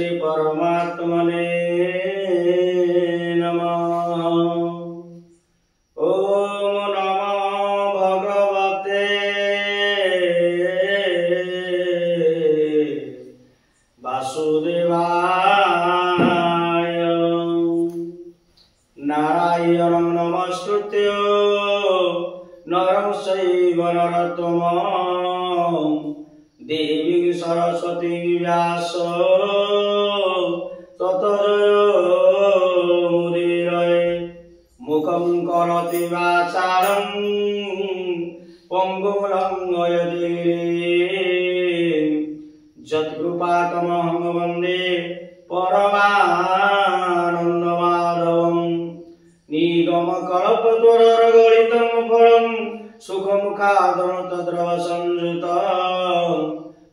श्री परमात्मने नमः। ओम नमो भगवते वासुदेवाय। नारायणं नमस्कृत्य नरं चैव नरोत्तमं देवीं सरस्वतीं व्यास ततो मुदीरये। मुखं करोति वाचालं पङ्गुं लङ्घयति यत्कृपातमहं वन्दे परमानन्दमाधवम्। निगमकल्पतरोर्गलितं फलं सुखमुखादं तद्रवसंयुतं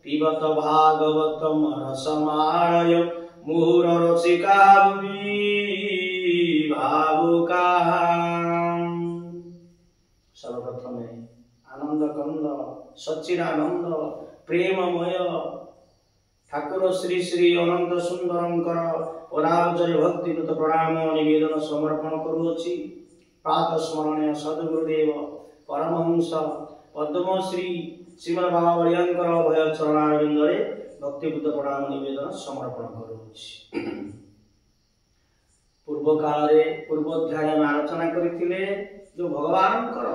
पिबत भागवतं रसमालय मुहुररसिका भुवि भावुकाः। सर्वप्रथमे आनंद कंद सच्चिदानंद प्रेममय ठाकुर श्री श्री अनंत सुंदरंकर पदावचर भक्तिकृत प्रणाम निवेदन समर्पण करुअछि। प्रातः स्मरणीय सद्गुरुदेव परमहंस पद्मश्री श्रीमद बाबावलियांकर भय चरणारविंदरे भक्तिकृत प्रणाम निवेदन समर्पण करुअछि। पूर्व काल पूर्व अध्याय में आलोचना करथिले जो भगवानकर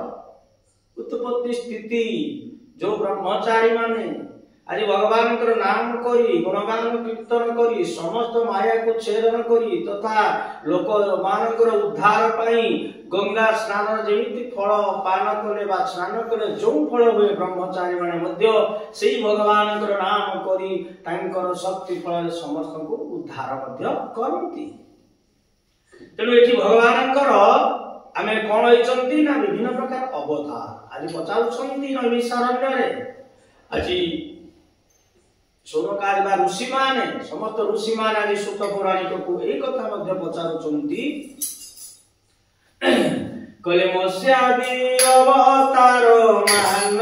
उत्पत्ति स्थिति जो ब्रह्मचारी माने आज भगवान नाम करी गुणगान कीर्तन करी समस्त माया को छेदन करी तथा लोक मानकर उद्धार पाई गंगा स्नान जेमिति फल पान कले बा स्नान कले जो फल हुए ब्रह्मचारी माने मध्य सेही भगवान नाम करी तांकर शक्ति फल समस्त को उद्धार मध्य करती। तेणु एठी भगवानकर आमे कोन होइचंती ना विभिन्न प्रकार अवतार आज पचाउछंती नैमिषारण्य रे। आज सोनकार बा ऋषि माने समस्त ऋषि माने आज सुत पौराणिक को एक कथा मध्य पचारुचंती कले मस्यादि अवतार मान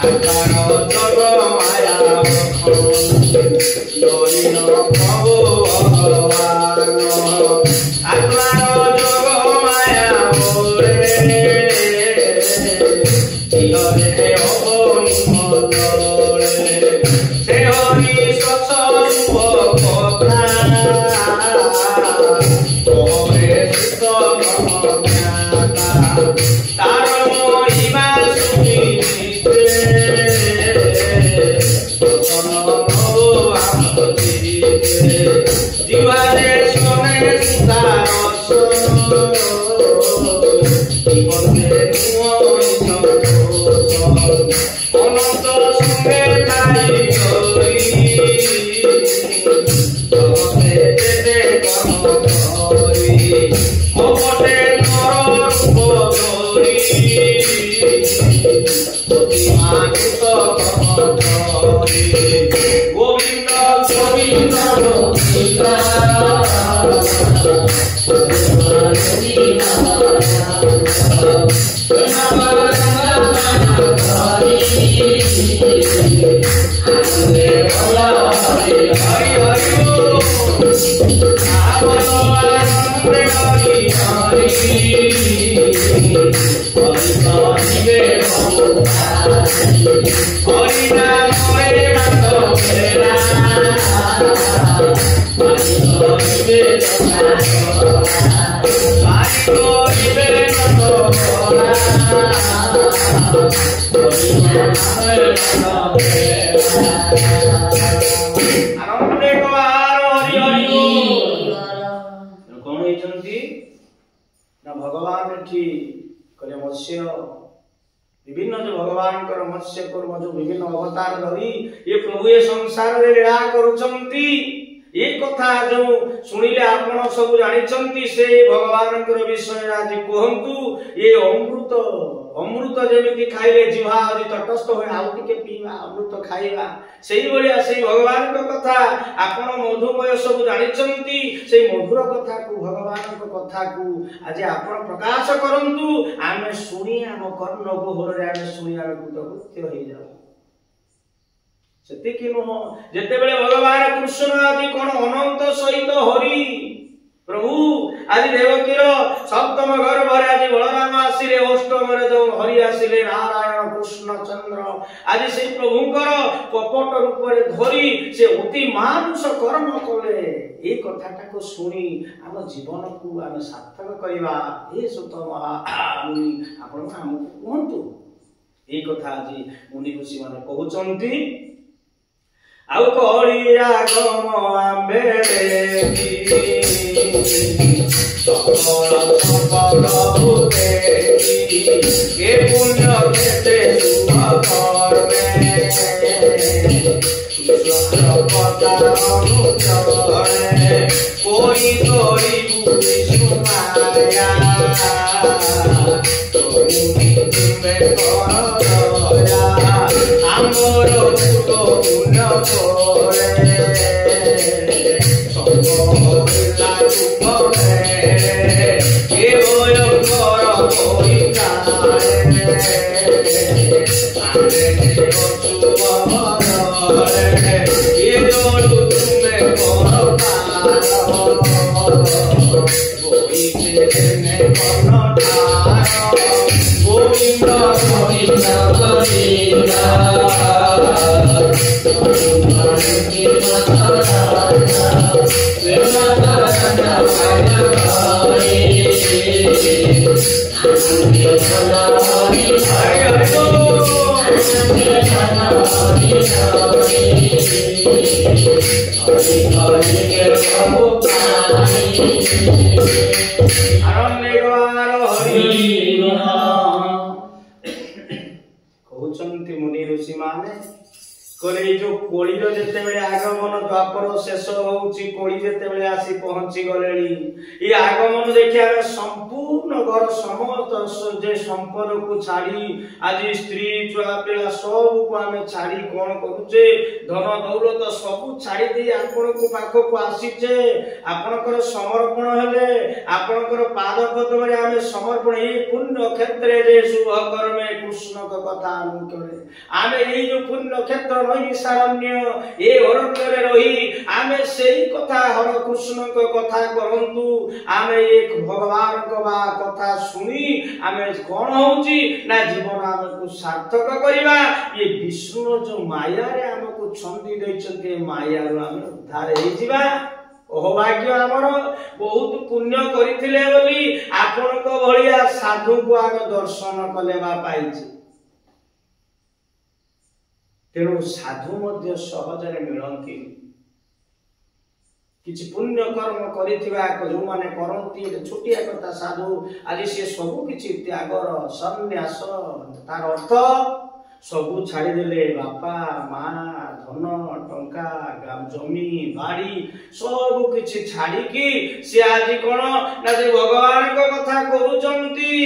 आकार जग माया दरिन प्रभु भगवान आकार जग माया मोरे जियरे अबनि मदले से हरि सत्संग कथा तोरे सुत ज्ञाता तार महिमा सुनिते जीवारे सोने सुतारस जीवने अनंत सुखे खाई करी जगते जेते कर्म करी ममते नर रूप धरी प्रतिमानित कर्म करी गोविंद गोविंद भगवान कले मत्स्य विभिन्न जो भगवान मत्स्य कर्म जो विभिन्न अवतार धरी ये प्रभु ये संसार रे लीला करूचंती ये कथा जो सुनिले आपण सब जानिचंती से भगवान विषय आज कहंतु ये अमृत अमृत जेमिति खाइले जिह्वा आदि तटस्थ होय आउ टिके पीवा अमृत खाइबा सेही बलिया सेही भगवान को कथा आपण मधुमय सब जानिचंती से मधुर कथा को भगवान को कथा को आज आपण प्रकाश करंतु आमे सुनी हम कर्ण गोहर रे आमे सुनी आमे कृतकृत्य होई जाऊ ସେତିକି ନୁହଁ, ଯେତେବେଳେ ଭଗବାନ କୃଷ୍ଣ ଆଜି କଣ ଅନନ୍ତ ସହିତ ହରି ପ୍ରଭୁ ଆଜି ଦେବକୀର ସପ୍ତମ ଗର୍ଭରେ ଆଜି ବଳରାମ ଆସିଲେ, ଅଷ୍ଟମରେ ଯୋଉ ହରି ଆସିଲେ ନାରାୟଣ କୃଷ୍ଣ ଚନ୍ଦ୍ର, ଆଜି ସେଇ ପ୍ରଭୁଙ୍କର କପଟ ରୂପରେ ଧରି ସେ ଅତି ମାନୁଷ କର୍ମ କଲେ। এই কথাটাକୁ ଶୁଣି ଆମ ଜୀବନକୁ ଆମେ ସାର୍ଥକ କରିବା। ଏ ସୁତ ମହାମୁନି ଆପଣ ଆମକୁ କୁହନ୍ତୁ, এই କଥା ଆଜି ମୁନି ଋଷି ମାନେ କହୁଛନ୍ତି। ଆଉ କଳିଆ ଗମ ଆମ୍ବେ ଏ ପୁଣ୍ୟ କେତେ कोई तोरी बुद्धि सुमाया आमर पुतो गुण कहते मुनि ऋषि माने कहले जो कोळीर जेतेबेले आगमन द्वापर शेष होउची कोळी जेतेबेले आसी पहुंची गलेली ई आगमन देखिया संपूर्ण घर समस्त जे संपद को छाड़ी आज स्त्री छुआ पिला सब को आमे छाड़ी कोन करूचे धन दौलत सब छाड़ी दे आपण को पाख को आसीचे आपनकर समर्पण हेले आपनकर पाद पद्म रे आमे समर्पण ई पुण्य क्षेत्र रे शुभ कर्मे कृष्ण को कथा आनु करे आमे ई जो पुण्य क्षेत्र सारण्य ए अरण्य रे रही आमे सेही कथा हर कृष्ण को कथा करंतु आमे एक भगवान को बा कथा सुनी आमे कोन होउची ना जीवन हमको सार्थक करिबा ये विष्णु जो माया रे हमको छंदी दैछन्ते माया रो हम उद्धार हे जिबा ओह भाग्य हमर बहुत पुण्य करिथिले बोली आपण को भलिया साधु को आमे दर्शन कलेबा पाइछि तेणु साधु मध्य सहजरे मिलंती किछि पुण्य कर्म करिथिबा जो माने करंती छोटिया कथा साधु आज से सब किछि त्यागर सन्यास तार अर्थ सब छाड़ी देले बापा मां धन टंका जमी बाड़ी सब किछि छाड़ी की से आज कोन ना जे भगवान को कथा करूचंती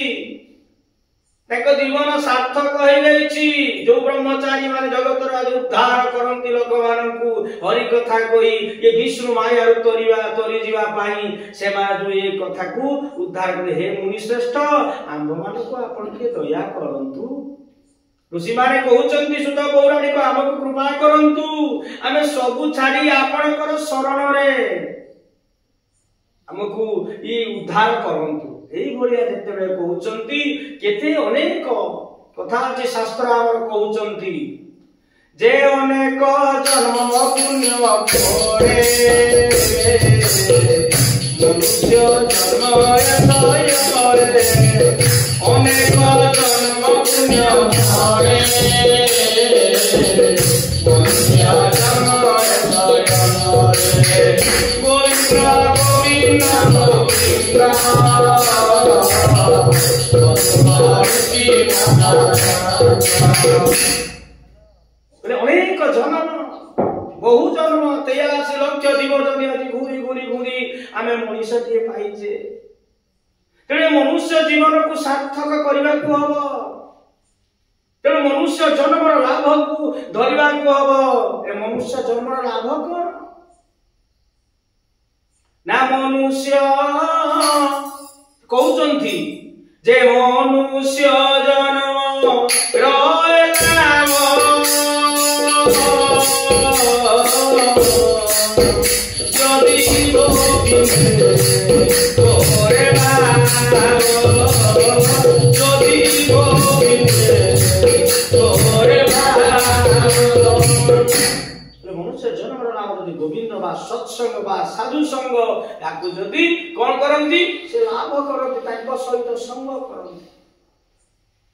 ताको जीवन सार्थक हो गईछि जो ब्रह्मचारी माने जगत राज उद्धार करंती लोक मानकु हरि कथा कोई ये विष्णु माया रु तोरी जीवा पाई से मा जो ये कथा को उद्धार करे हे मुनि श्रेष्ठ आंभ मानकु आपण के दया करंतु ऋषि माने कहउचंती सुत पौराणिक हमकु कृपा करंतु आमे सब छाडी आपणकर शरण रे हमकु ई उद्धार करंतु एई भलिया जेतेबे कहउचंती केते अनेक कथा अछि शास्त्र आवर कहउचंती जे अनेक जन्म पुण्य करे मनुष्य जन्म दय करे अनेक जन्म पुण्य करे मनुष्य जन्म दय करे गोविंद अनेक जन्म बहु जन्म 83 लाख जीव जनी आज घूरी घूरी घूरी आमे मनुष्य के पाइजे तेरे मनुष्य जीवन को सार्थक करबा को हबो तेरे मनुष्य जन्मर लाभ को धरिबा को हबो ए मनुष्य जन्मर लाभ कोन ना मनुष्य कहउचंती जे मनुष्य जन्म रय नाम गोविंद बा सत्संग बा साधु संग याकु जदि कोन करंती से लाभ करंती ताको सहित संग करंती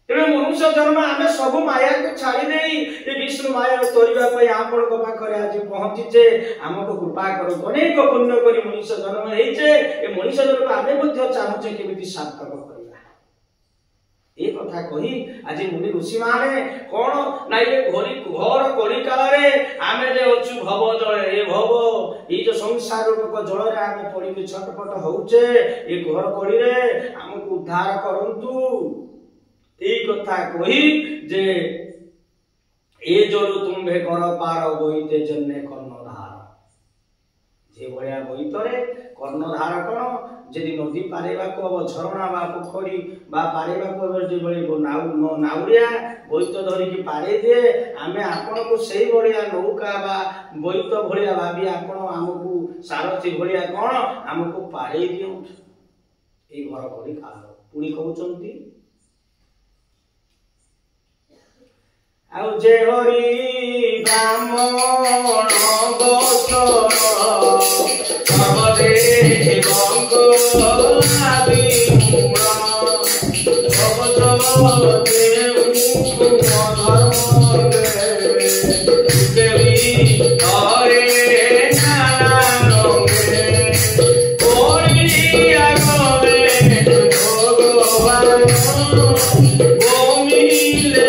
तेरे मनुष्य जन्म आमे सब माया को छाड़ी देई ए विष्णु माया तोरिबा पई आपण को पाखरे आज पहुंची जे हमको कृपा करो अनेक पुण्य करी मनुष्य जन्म हेइचे ए मनुष्य जन्म आमे मध्ये चाहूचे केमिति सार्थक करिबा ए कथा कही आज मुनि ऋषि माने कोन ना ये घोरी घोर कोली काल रे आमे जे अछु भव जल ए भव ई जो संसार रूप जल रे आमे पड़ी के छटपट होउचे ए घोर कोली रे हमको उद्धार करंतु এই কথা কহি যে এ জরু তুমে কর পার বইতে জন্যে কর্ণধার যে ভয়া বইতরে কর্ণধার কোন যদি নদী পারেবাকু হব ঝরଣା বা পোখরী বা পারেবাকু হব যে ভଳି নাউরিয়া বইত ধরিকি পারে দিয়ে আমি আপনাকে সেই ভଳିয়া নৌকা বা বইত ভଳିয়া ভাবি আপন আমকু সারথি ভଳିয়া কোন আমকু পারে দিও এই ঘর করি কাল পুনি কହୁଛନ୍ତି आउ जे हरि ब्राह्मण गोत्र भवदे बंग आदि मूल भवदे देवी हरे नारंगे ओरिया गवे भगवान गोमिले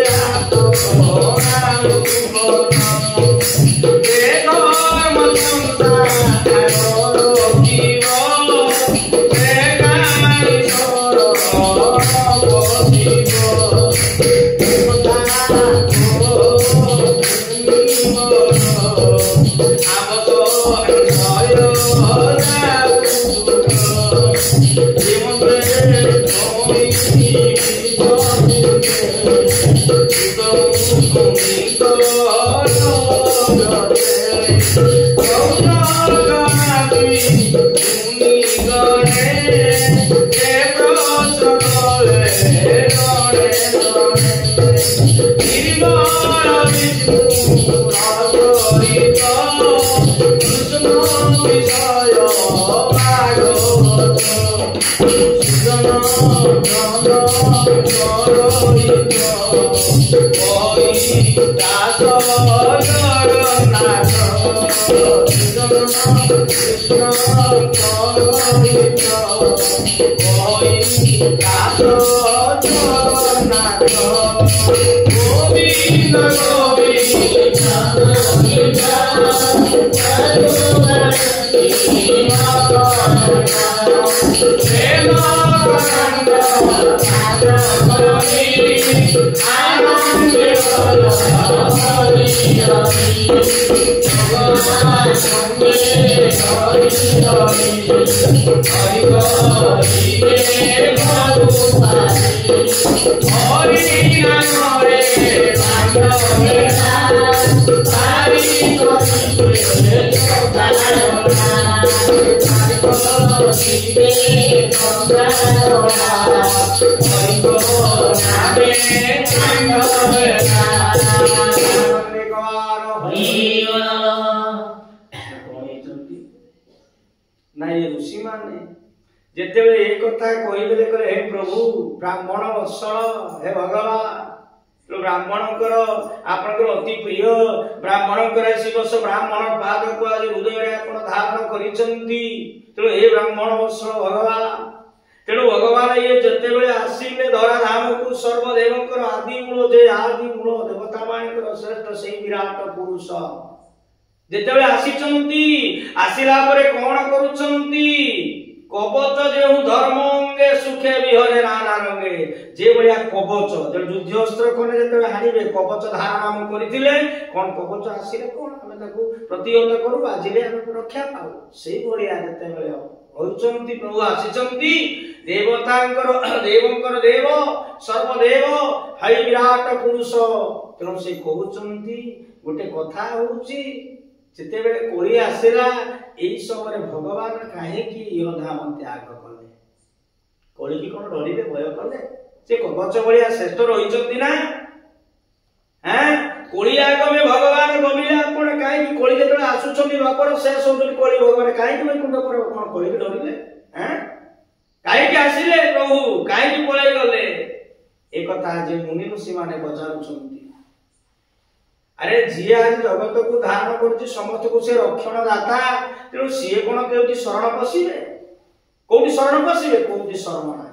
ऋषि माने जेते ए कथा कहिबे करे हे प्रभु ब्राह्मण वत्सल हे भगवान तो ब्राह्मण कर आपनकर अति प्रिय ब्राह्मण कर शिवस ब्राह्मण पाद को आज हृदय रे आपण धारण करिसंती तो हे ब्राह्मण वत्सल भगवान तेणु भगवान ये जते बेले आसीले धरा धाम को सर्वदेवकर आदि मूल जे आदि मूल देवता मानकर श्रेष्ठ सेई विराट पुरुष जेते बेले आसीचंती आसीला परे कोन करूचंती कवच जेहु धर्म अंगे सुखे विहरे नाना रंगे जे बलिया कवच जे युद्धस्त्र कोने जेते हानिबे कवच धारण हम करिथिले कोन कवच आसीले कोन हमें ताकू प्रतिहत करू आजिले हम रक्षा पाऊ सेई बलिया जेते बेले होचंती प्रभु आसीचंती देवतांकर देवंकर देव सर्वदेव हाई विराट पुरुष तेणु से कहउचंती गोटे कथा होउची जेते बेले कोली आसेला एई समय भगवान काहे कि योधाम त्याग कले कोली की कोन डरिले भय कले से कवच भलिया श्रेष्ठ रहिचंती ना हैं कोली आगमे भगवान गमिला आपण काहे कि कोली जेतले आसुचंती बापर शेष होउचंती कोली भगवान काहे कि वैकुंठ पर कोन कोली डरिले हैं काहे कि आसिले प्रभु काहे कि पळाई गले ए कथा जे मुनि ऋषि माने बचारुचंती अरे जी आज जगत को धारण कर समस्त को से रक्षण दाता तेणु सी कौन के शरण पशिबे कोठी शरण पशिबे कोठी शरण ना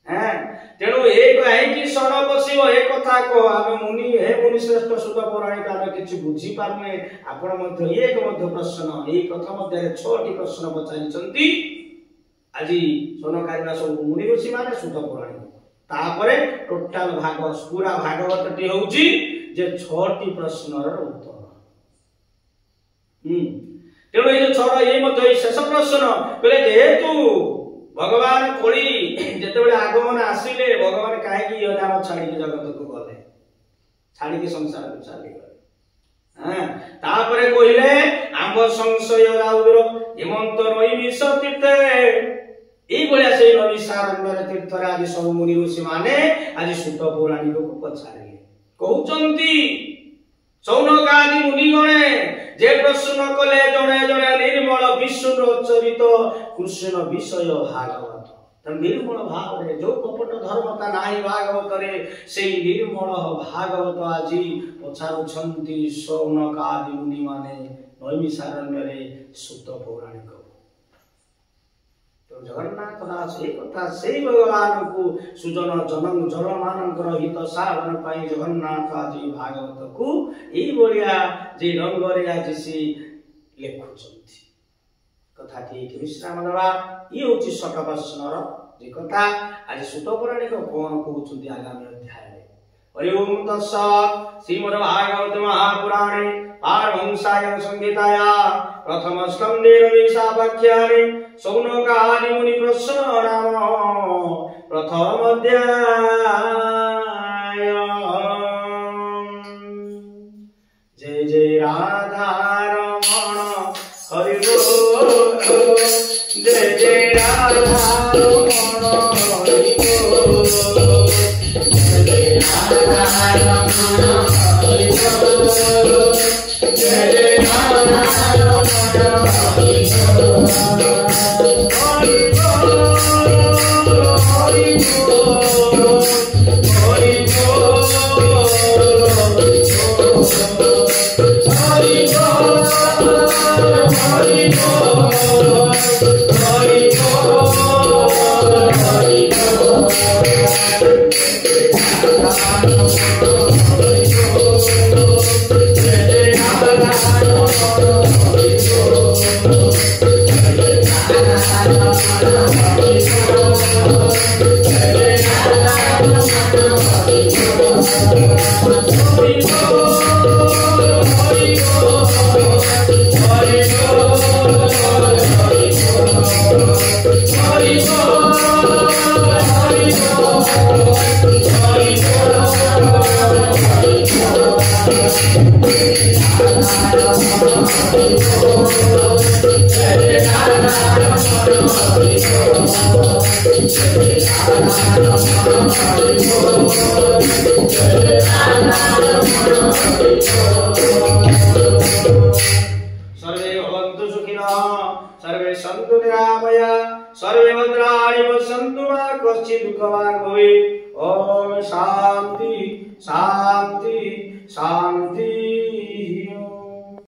हैं तेणु एक है शरण पशिबो ए कथा को आमे मुनि हे मुनि श्रेष्ठ सुत पौराणिक आमे किछि बुझी पारने आपण मध्य एक मध्य प्रश्न ए कथा मध्य 6टी प्रश्न पचारिचंती आजि सोनकारिना सब मुनि ऋषि माने सुत पौराणिक तापरे टोटल भाग पूरा भागवतटी होउची जे 6टी प्रश्नर उत्तर तेणु ये छोड़ ये मध्य शेष प्रश्न कहले जेहेतु भगवान कोली जेते बेले आगमन आसिले भगवान काहे कि यो नाम छाड़ी के जगत को गले छाड़ी के संसार को चली गले हां तापरे कहिले आंब संशय राउर हेमंत नई विष तीर्थे এই বলিয়া সেই নবী সারণ্যর তীর্থরাজ सब मुनि ऋषि माने आज सुत पौराणिक को पछारिले कहउचंती सौनकादि मुनिगणे जे प्रश्न कले जणे जणे निर्मल विष्णु चरित कृष्ण विषय भागवत त निर्मल भाव रे जो कपट धर्मता नाही भागवत रे सेई निर्मल भागवत आजि पछारुछंती सौनकादि मुनि माने नैमिषारण्य रे सुत पौराणिक जगन्नाथ दास एक कथा से भगवान को सुजन जनम जन मानकर हित साधन पाई जगन्नाथ आदि भागवत को ए बलिया जे रंगरे आज से लेखुचंती कथा ठीक विश्राम दवा ई होची शत प्रश्नर जे कथा आज सुत पुराणिक कोन कहउचंती आगामी अध्याय रे हरि ओम तत्सत् श्रीमद् भागवत महापुराणे पारमहंस्यां संहिताया प्रथम स्कंदे नैमिषाख्याने सौनकादि मुनि प्रश्न नाम प्रथम अध्याय जय जय राधा रमण हरि बोल जय जय राधा रमण हरि बोल जय जय राधा रमण हरि बोल जय जय राधा रमण हरि बोल सर्वे भवन्तु सुखिनः सर्वे सन्तु निरामया सर्वे भद्राणि पश्यन्तु मा कश्चित् दुःखभाग् भवेत् ओम शान्ति शान्ति शान्ति।